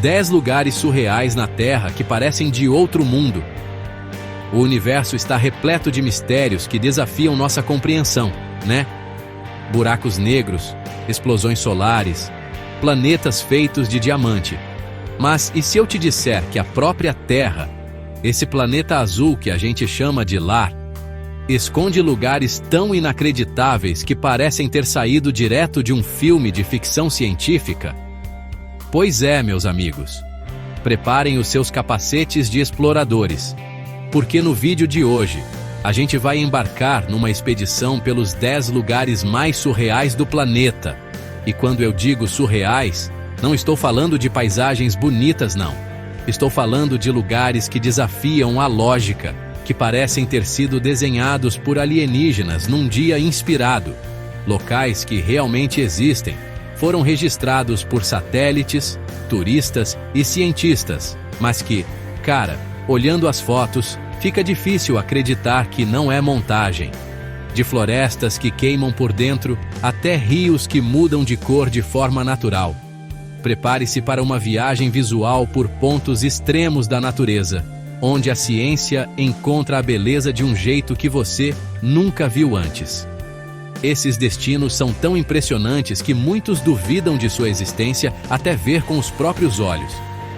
10 lugares surreais na Terra que parecem de outro mundo. O universo está repleto de mistérios que desafiam nossa compreensão, né? Buracos negros, explosões solares, planetas feitos de diamante. Mas e se eu te disser que a própria Terra, esse planeta azul que a gente chama de lar, esconde lugares tão inacreditáveis que parecem ter saído direto de um filme de ficção científica? Pois é, meus amigos. Preparem os seus capacetes de exploradores, porque no vídeo de hoje, a gente vai embarcar numa expedição pelos 10 lugares mais surreais do planeta. E quando eu digo surreais, não estou falando de paisagens bonitas, não. Estou falando de lugares que desafiam a lógica, que parecem ter sido desenhados por alienígenas num dia inspirado. Locais que realmente existem, foram registrados por satélites, turistas e cientistas, mas que, cara, olhando as fotos, fica difícil acreditar que não é montagem. De florestas que queimam por dentro, até rios que mudam de cor de forma natural. Prepare-se para uma viagem visual por pontos extremos da natureza, onde a ciência encontra a beleza de um jeito que você nunca viu antes. Esses destinos são tão impressionantes que muitos duvidam de sua existência até ver com os próprios olhos.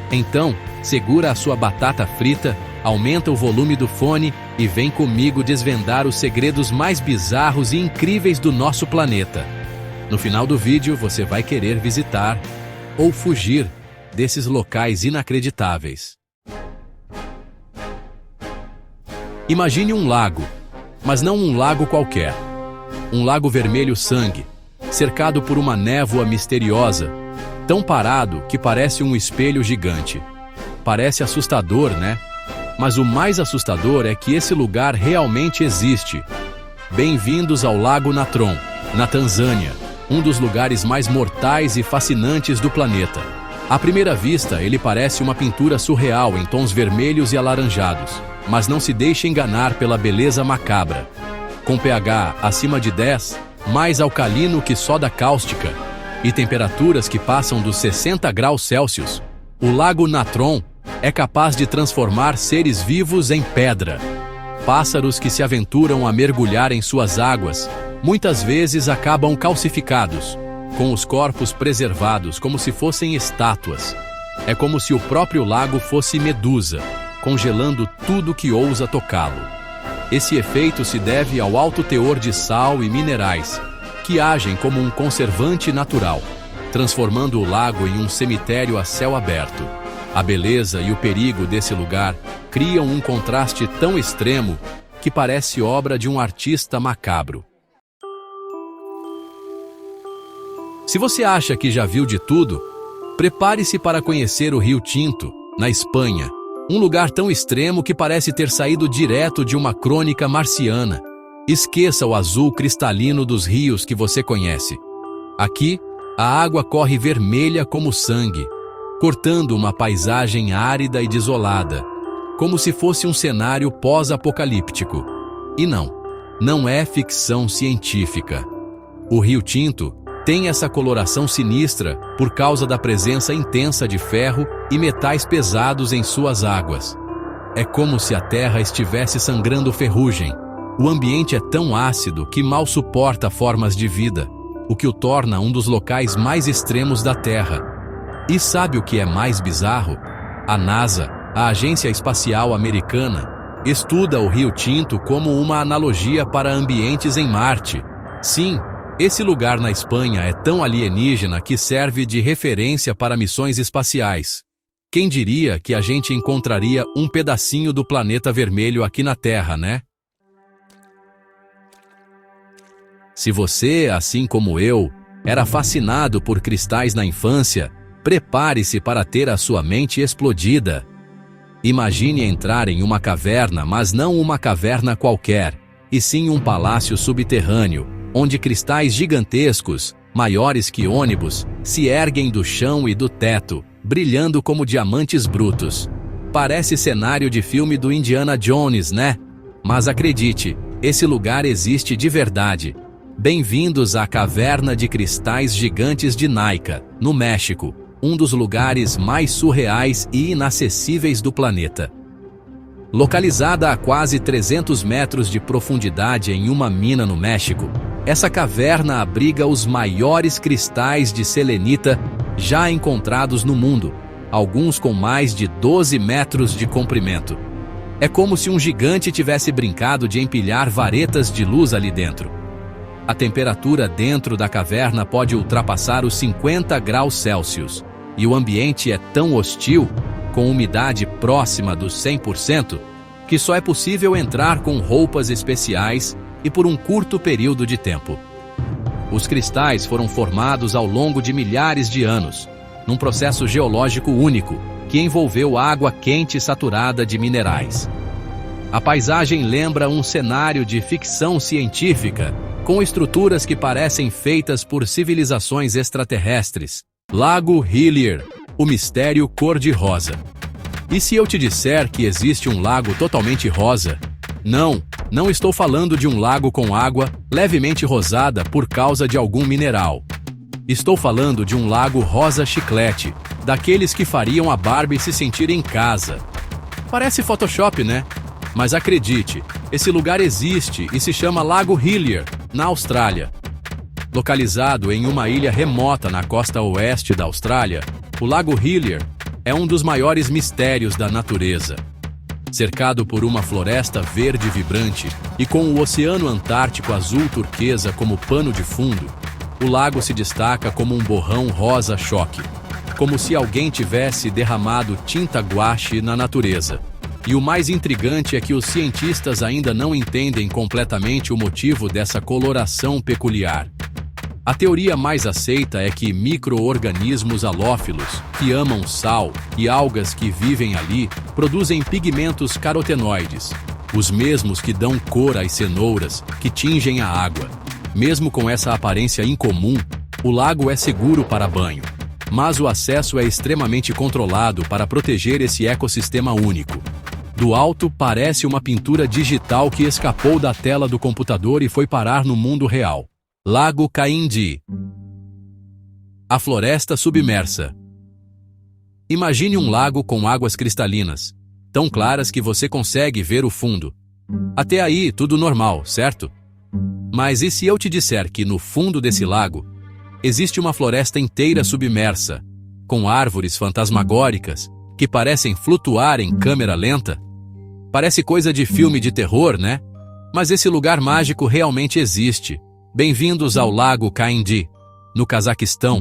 Então, segura a sua batata frita, aumenta o volume do fone e vem comigo desvendar os segredos mais bizarros e incríveis do nosso planeta. No final do vídeo, você vai querer visitar ou fugir desses locais inacreditáveis. Imagine um lago, mas não um lago qualquer. Um lago vermelho sangue, cercado por uma névoa misteriosa, tão parado que parece um espelho gigante. Parece assustador, né? Mas o mais assustador é que esse lugar realmente existe. Bem-vindos ao Lago Natron, na Tanzânia, um dos lugares mais mortais e fascinantes do planeta. À primeira vista, ele parece uma pintura surreal em tons vermelhos e alaranjados, mas não se deixe enganar pela beleza macabra. Com pH acima de 10, mais alcalino que soda cáustica, e temperaturas que passam dos 60 graus Celsius, o Lago Natron é capaz de transformar seres vivos em pedra. Pássaros que se aventuram a mergulhar em suas águas, muitas vezes acabam calcificados, com os corpos preservados como se fossem estátuas. É como se o próprio lago fosse Medusa, congelando tudo que ousa tocá-lo. Esse efeito se deve ao alto teor de sal e minerais, que agem como um conservante natural, transformando o lago em um cemitério a céu aberto. A beleza e o perigo desse lugar criam um contraste tão extremo que parece obra de um artista macabro. Se você acha que já viu de tudo, prepare-se para conhecer o Rio Tinto, na Espanha, um lugar tão extremo que parece ter saído direto de uma crônica marciana. Esqueça o azul cristalino dos rios que você conhece. Aqui, a água corre vermelha como sangue, cortando uma paisagem árida e desolada, como se fosse um cenário pós-apocalíptico. E não é ficção científica. O Rio Tinto tem essa coloração sinistra por causa da presença intensa de ferro e metais pesados em suas águas. É como se a terra estivesse sangrando ferrugem. O ambiente é tão ácido que mal suporta formas de vida, o que o torna um dos locais mais extremos da Terra. E sabe o que é mais bizarro? A NASA, a Agência Espacial Americana, estuda o Rio Tinto como uma analogia para ambientes em Marte. Sim, esse lugar na Espanha é tão alienígena que serve de referência para missões espaciais. Quem diria que a gente encontraria um pedacinho do planeta vermelho aqui na Terra, né? Se você, assim como eu, era fascinado por cristais na infância, prepare-se para ter a sua mente explodida. Imagine entrar em uma caverna, mas não uma caverna qualquer, e sim um palácio subterrâneo, onde cristais gigantescos, maiores que ônibus, se erguem do chão e do teto, brilhando como diamantes brutos. Parece cenário de filme do Indiana Jones, né? Mas acredite, esse lugar existe de verdade. Bem-vindos à Caverna de Cristais Gigantes de Naica, no México, um dos lugares mais surreais e inacessíveis do planeta. Localizada a quase 300 metros de profundidade em uma mina no México, essa caverna abriga os maiores cristais de selenita já encontrados no mundo, alguns com mais de 12 metros de comprimento. É como se um gigante tivesse brincado de empilhar varetas de luz ali dentro. A temperatura dentro da caverna pode ultrapassar os 50 graus Celsius, e o ambiente é tão hostil, com umidade próxima dos 100%, que só é possível entrar com roupas especiais e por um curto período de tempo. Os cristais foram formados ao longo de milhares de anos, num processo geológico único, que envolveu água quente saturada de minerais. A paisagem lembra um cenário de ficção científica, com estruturas que parecem feitas por civilizações extraterrestres. Lago Hillier, o mistério cor-de-rosa. E se eu te disser que existe um lago totalmente rosa? Não estou falando de um lago com água levemente rosada por causa de algum mineral. Estou falando de um lago rosa chiclete, daqueles que fariam a Barbie se sentir em casa. Parece Photoshop, né? Mas acredite, esse lugar existe e se chama Lago Hillier, na Austrália. Localizado em uma ilha remota na costa oeste da Austrália, o Lago Hillier é um dos maiores mistérios da natureza. Cercado por uma floresta verde vibrante e com o Oceano Antártico azul turquesa como pano de fundo, o lago se destaca como um borrão rosa choque, como se alguém tivesse derramado tinta guache na natureza. E o mais intrigante é que os cientistas ainda não entendem completamente o motivo dessa coloração peculiar. A teoria mais aceita é que micro-organismos halófilos, que amam sal, e algas que vivem ali, produzem pigmentos carotenoides, os mesmos que dão cor às cenouras, que tingem a água. Mesmo com essa aparência incomum, o lago é seguro para banho, mas o acesso é extremamente controlado para proteger esse ecossistema único. Do alto, parece uma pintura digital que escapou da tela do computador e foi parar no mundo real. Lago Caindi. A floresta submersa. Imagine um lago com águas cristalinas, tão claras que você consegue ver o fundo. Até aí, tudo normal, certo? Mas e se eu te disser que no fundo desse lago existe uma floresta inteira submersa, com árvores fantasmagóricas que parecem flutuar em câmera lenta? Parece coisa de filme de terror, né? Mas esse lugar mágico realmente existe. Bem-vindos ao Lago Caindi, no Cazaquistão,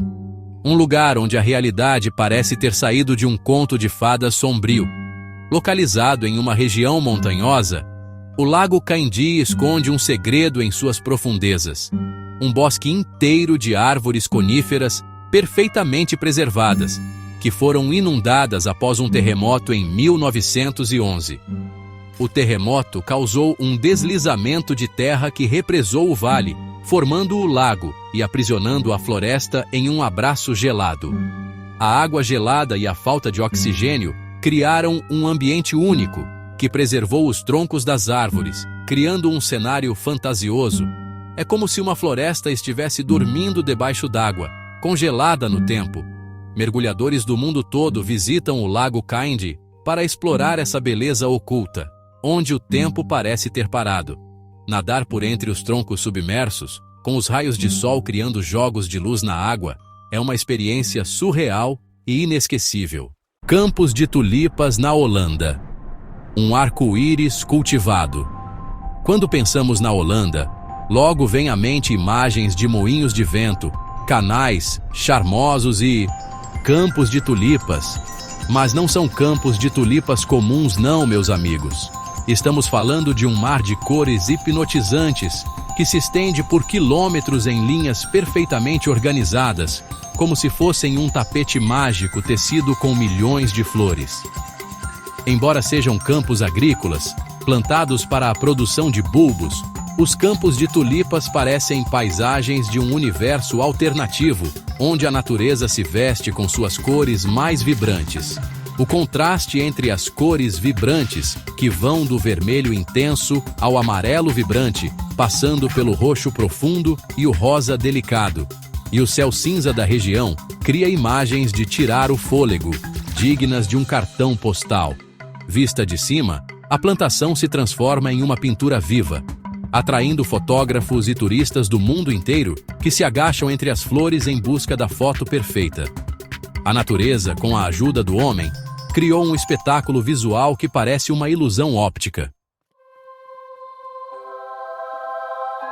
um lugar onde a realidade parece ter saído de um conto de fadas sombrio. Localizado em uma região montanhosa, o Lago Caindi esconde um segredo em suas profundezas. Um bosque inteiro de árvores coníferas perfeitamente preservadas, que foram inundadas após um terremoto em 1911. O terremoto causou um deslizamento de terra que represou o vale, formando o lago e aprisionando a floresta em um abraço gelado. A água gelada e a falta de oxigênio criaram um ambiente único, que preservou os troncos das árvores, criando um cenário fantasioso. É como se uma floresta estivesse dormindo debaixo d'água, congelada no tempo. Mergulhadores do mundo todo visitam o Lago Caindi para explorar essa beleza oculta, onde o tempo parece ter parado. Nadar por entre os troncos submersos, com os raios de sol criando jogos de luz na água, é uma experiência surreal e inesquecível. Campos de tulipas na Holanda. Um arco-íris cultivado. Quando pensamos na Holanda, logo vem à mente imagens de moinhos de vento, canais charmosos e campos de tulipas. Mas não são campos de tulipas comuns não, meus amigos. Estamos falando de um mar de cores hipnotizantes que se estende por quilômetros em linhas perfeitamente organizadas, como se fossem um tapete mágico tecido com milhões de flores. Embora sejam campos agrícolas, plantados para a produção de bulbos, os campos de tulipas parecem paisagens de um universo alternativo, onde a natureza se veste com suas cores mais vibrantes. O contraste entre as cores vibrantes, que vão do vermelho intenso ao amarelo vibrante, passando pelo roxo profundo e o rosa delicado, e o céu cinza da região cria imagens de tirar o fôlego, dignas de um cartão postal. Vista de cima, a plantação se transforma em uma pintura viva, atraindo fotógrafos e turistas do mundo inteiro que se agacham entre as flores em busca da foto perfeita. A natureza, com a ajuda do homem, criou um espetáculo visual que parece uma ilusão óptica.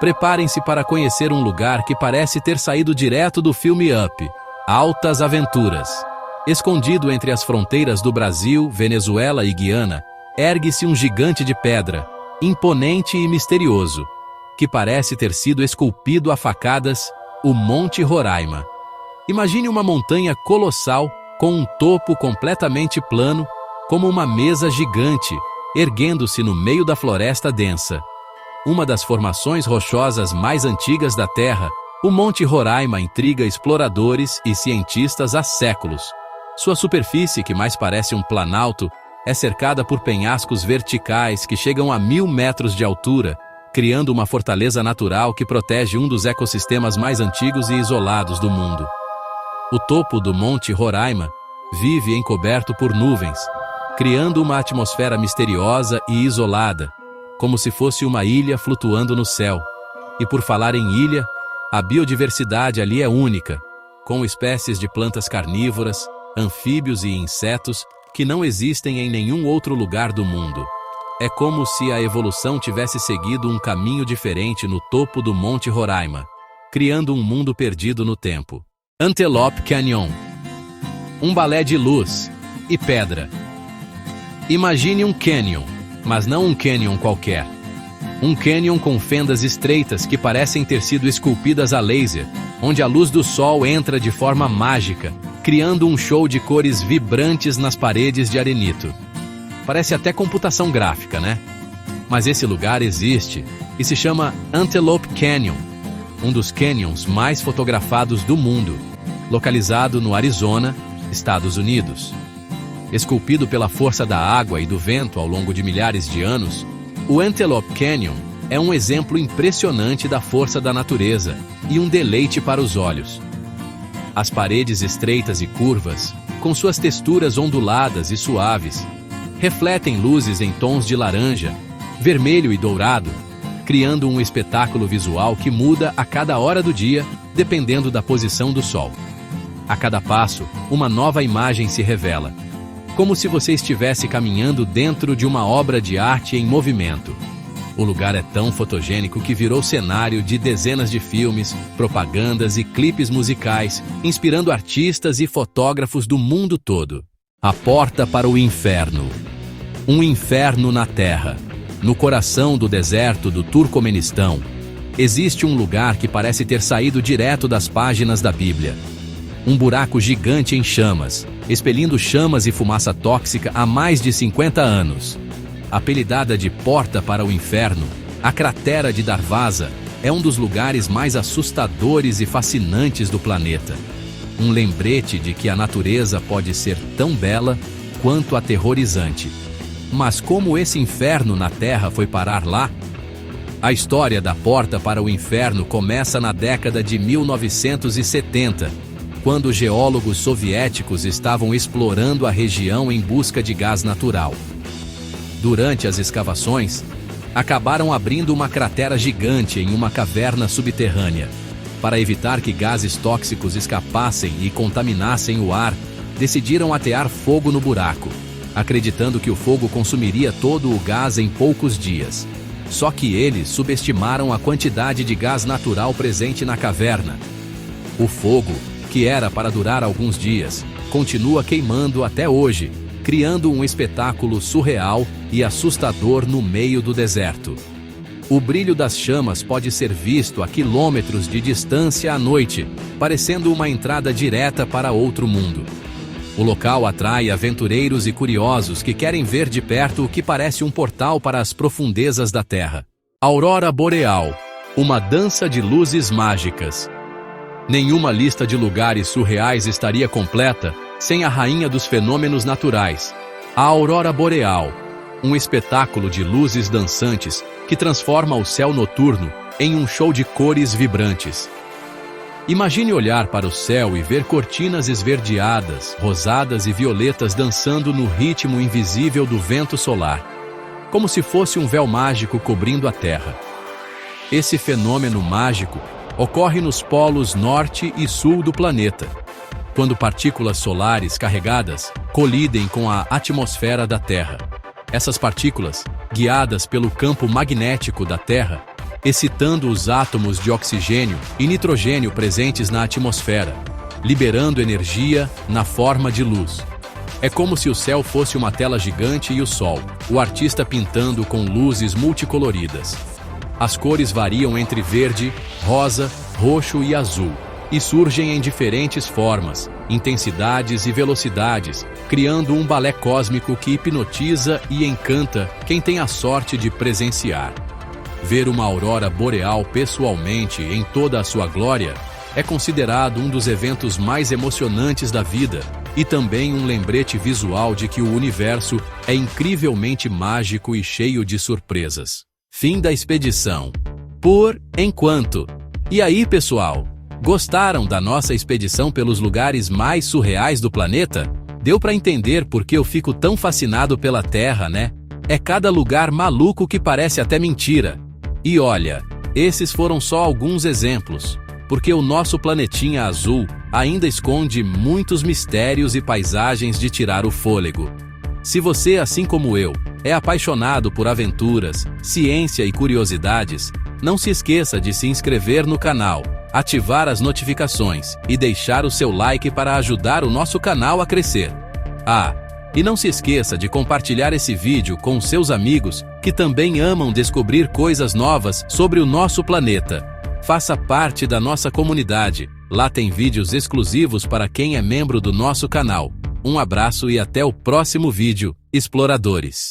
Preparem-se para conhecer um lugar que parece ter saído direto do filme Up, Altas Aventuras. Escondido entre as fronteiras do Brasil, Venezuela e Guiana, ergue-se um gigante de pedra, imponente e misterioso, que parece ter sido esculpido a facadas, o Monte Roraima. Imagine uma montanha colossal com um topo completamente plano, como uma mesa gigante, erguendo-se no meio da floresta densa. Uma das formações rochosas mais antigas da Terra, o Monte Roraima intriga exploradores e cientistas há séculos. Sua superfície, que mais parece um planalto, é cercada por penhascos verticais que chegam a 1000 metros de altura, criando uma fortaleza natural que protege um dos ecossistemas mais antigos e isolados do mundo. O topo do Monte Roraima vive encoberto por nuvens, criando uma atmosfera misteriosa e isolada, como se fosse uma ilha flutuando no céu. E por falar em ilha, a biodiversidade ali é única, com espécies de plantas carnívoras, anfíbios e insetos que não existem em nenhum outro lugar do mundo. É como se a evolução tivesse seguido um caminho diferente no topo do Monte Roraima, criando um mundo perdido no tempo. Antelope Canyon. Um balé de luz e pedra. Imagine um canyon, mas não um canyon qualquer. Um canyon com fendas estreitas que parecem ter sido esculpidas a laser, onde a luz do sol entra de forma mágica, criando um show de cores vibrantes nas paredes de arenito. Parece até computação gráfica, né? Mas esse lugar existe e se chama Antelope Canyon, um dos canyons mais fotografados do mundo, localizado no Arizona, Estados Unidos. Esculpido pela força da água e do vento ao longo de milhares de anos, o Antelope Canyon é um exemplo impressionante da força da natureza e um deleite para os olhos. As paredes estreitas e curvas, com suas texturas onduladas e suaves, refletem luzes em tons de laranja, vermelho e dourado, criando um espetáculo visual que muda a cada hora do dia, dependendo da posição do sol. A cada passo, uma nova imagem se revela, como se você estivesse caminhando dentro de uma obra de arte em movimento. O lugar é tão fotogênico que virou cenário de dezenas de filmes, propagandas e clipes musicais, inspirando artistas e fotógrafos do mundo todo. A porta para o inferno. Um inferno na Terra. No coração do deserto do Turcomenistão, existe um lugar que parece ter saído direto das páginas da Bíblia. Um buraco gigante em chamas, expelindo chamas e fumaça tóxica há mais de 50 anos. Apelidada de Porta para o Inferno, a cratera de Darvaza é um dos lugares mais assustadores e fascinantes do planeta. Um lembrete de que a natureza pode ser tão bela quanto aterrorizante. Mas como esse inferno na Terra foi parar lá? A história da Porta para o Inferno começa na década de 1970, quando geólogos soviéticos estavam explorando a região em busca de gás natural. Durante as escavações, acabaram abrindo uma cratera gigante em uma caverna subterrânea. Para evitar que gases tóxicos escapassem e contaminassem o ar, decidiram atear fogo no buraco, acreditando que o fogo consumiria todo o gás em poucos dias. Só que eles subestimaram a quantidade de gás natural presente na caverna. O fogo, que era para durar alguns dias, continua queimando até hoje, criando um espetáculo surreal e assustador no meio do deserto. O brilho das chamas pode ser visto a quilômetros de distância à noite, parecendo uma entrada direta para outro mundo. O local atrai aventureiros e curiosos que querem ver de perto o que parece um portal para as profundezas da Terra. Aurora Boreal, uma dança de luzes mágicas. Nenhuma lista de lugares surreais estaria completa sem a rainha dos fenômenos naturais, a Aurora Boreal, um espetáculo de luzes dançantes que transforma o céu noturno em um show de cores vibrantes. Imagine olhar para o céu e ver cortinas esverdeadas, rosadas e violetas dançando no ritmo invisível do vento solar, como se fosse um véu mágico cobrindo a Terra. Esse fenômeno mágico ocorre nos polos norte e sul do planeta, quando partículas solares carregadas colidem com a atmosfera da Terra. Essas partículas, guiadas pelo campo magnético da Terra, excitando os átomos de oxigênio e nitrogênio presentes na atmosfera, liberando energia na forma de luz. É como se o céu fosse uma tela gigante e o Sol, o artista pintando com luzes multicoloridas. As cores variam entre verde, rosa, roxo e azul, e surgem em diferentes formas, intensidades e velocidades, criando um balé cósmico que hipnotiza e encanta quem tem a sorte de presenciar. Ver uma aurora boreal pessoalmente em toda a sua glória é considerado um dos eventos mais emocionantes da vida e também um lembrete visual de que o universo é incrivelmente mágico e cheio de surpresas. Fim da expedição. Por enquanto. E aí, pessoal? Gostaram da nossa expedição pelos lugares mais surreais do planeta? Deu para entender por que eu fico tão fascinado pela Terra, né? É cada lugar maluco que parece até mentira. E olha, esses foram só alguns exemplos, porque o nosso planetinha azul ainda esconde muitos mistérios e paisagens de tirar o fôlego. Se você, assim como eu, é apaixonado por aventuras, ciência e curiosidades, não se esqueça de se inscrever no canal, ativar as notificações e deixar o seu like para ajudar o nosso canal a crescer. Ah, e não se esqueça de compartilhar esse vídeo com seus amigos que também amam descobrir coisas novas sobre o nosso planeta. Faça parte da nossa comunidade, lá tem vídeos exclusivos para quem é membro do nosso canal. Um abraço e até o próximo vídeo, exploradores!